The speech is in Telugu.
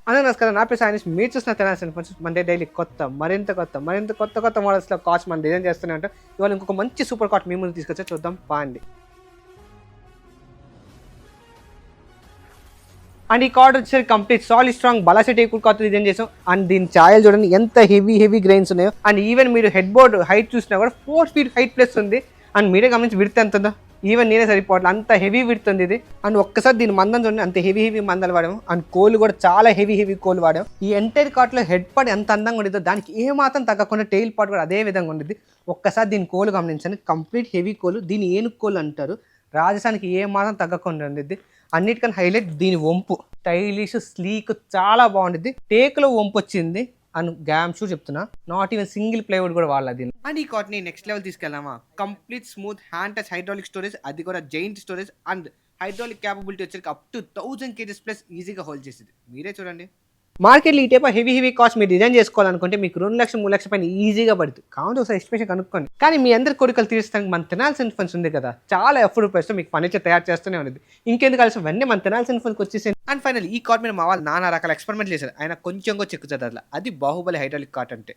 అందరూ నమస్కారం. నా పేరు సాయినిష్. మీరు చూస్తున్న తెనాలి ఫోన్స్. మన డైలీ మరింత కొత్త మోడల్స్లో కార్స్ మనం డిజైన్ చేస్తూనే ఉంటాం. ఇవాళ ఇంకొక మంచి సూపర్ కార్ట్ మీ ముందు తీసుకొచ్చా, చూద్దాం పాండి. అండ్ ఈ కార్డ్ వచ్చేసరికి కంప్లీట్ సాలిడ్ స్ట్రాంగ్ బలాసెట్ ఏకుల్ కార్డ్ డిజైన్ చేసాం. అండ్ దీని ఛాయలు చూడండి ఎంత హెవీ గ్రెయిన్స్ ఉన్నాయో. అండ్ ఈవెన్ మీరు హెడ్ బోర్డ్ హైట్ చూసినా కూడా 4 feet హైట్ ప్లస్ ఉంది. అండ్ మీరే గమనించి విడ్త్ ఎంత ఉందో, ఈవెన్ నేనే సరిపోవట్లేదు, అంత హెవీ విడుతుంది ఇది. అండ్ ఒక్కసారి దీని మందం చూడండి, అంత హెవీ మందలు వాడాము. అండ్ కోల్ కూడా చాలా హెవీ కోల్ వాడాము. ఈ ఎంటైర్ కార్ట్లో హెడ్ పార్ట్ ఎంత అందంగా ఉండేదో దానికి ఏ మాత్రం తగ్గకుండా టెయిల్ పార్ట్ కూడా అదే విధంగా ఉండేది. ఒక్కసారి దీని కోల్ గమనించండి, కంప్లీట్ హెవీ కోల్. దీని ఏనుగు కోల్ అంటారు. రాజస్థాన్కి ఏ మాత్రం తగ్గకుండా ఉండేది. అన్నిటికన్నా హైలైట్ దీని వంపు, స్టైలిష్ స్లీక్ చాలా బాగుండేది. టేక్లో వంపు వచ్చింది. అండ్ గ్యామ్ షూ చెప్తున్నా, నాట్ ఈవెన్ సింగిల్ ప్లైవుడ్ కూడా వాడలేదు. అండ్ ఈ కార్ట్ని నెక్స్ట్ లెవెల్ తీసుకెళ్ళామా, complete smooth hand touch hydraulic storage, అది కూడా giant storage. And hydraulic capability వచ్చేసరికి అప్ టు 1000 kgs ప్లస్ ఈజీగా హోల్డ్ చేసేది. మీరే చూడండి. మార్కెట్లో ఈ టైప్ హెవీ కాస్ట్ మీరు డిజైన్ చేసుకోవాలనుకుంటే మీకు 2 లక్షలు 3 లక్షల పైన ఈజీగా పడుతుంది. కావాలి ఒకసారి ఎస్టిమేషన్ కనుక్కోండి. కానీ మీ అందరి కోరికలు తీర్చడానికి మన తెనాలి ఫండ్స్ ఉంది కదా, చాలా ఎఫర్ట్ ప్రైస్తో మీకు ఫర్నిచర్ తయారు చేస్తూనే ఉంది. ఇంకెందుకు కలిసి వెంటనే మన తెనాలి ఫండ్స్కి వచ్చేసి. అండ్ ఫైనల్ ఈ కార్ట్ మీద మా వాళ్ళు నానా రకాల ఎక్స్పెరిమెంట్ చేశారు. ఆయన కొంచెం చెక్కు చదవట్ల. అది బాహుబలి హైడ్రాలిక్ కార్ట్ అంటే.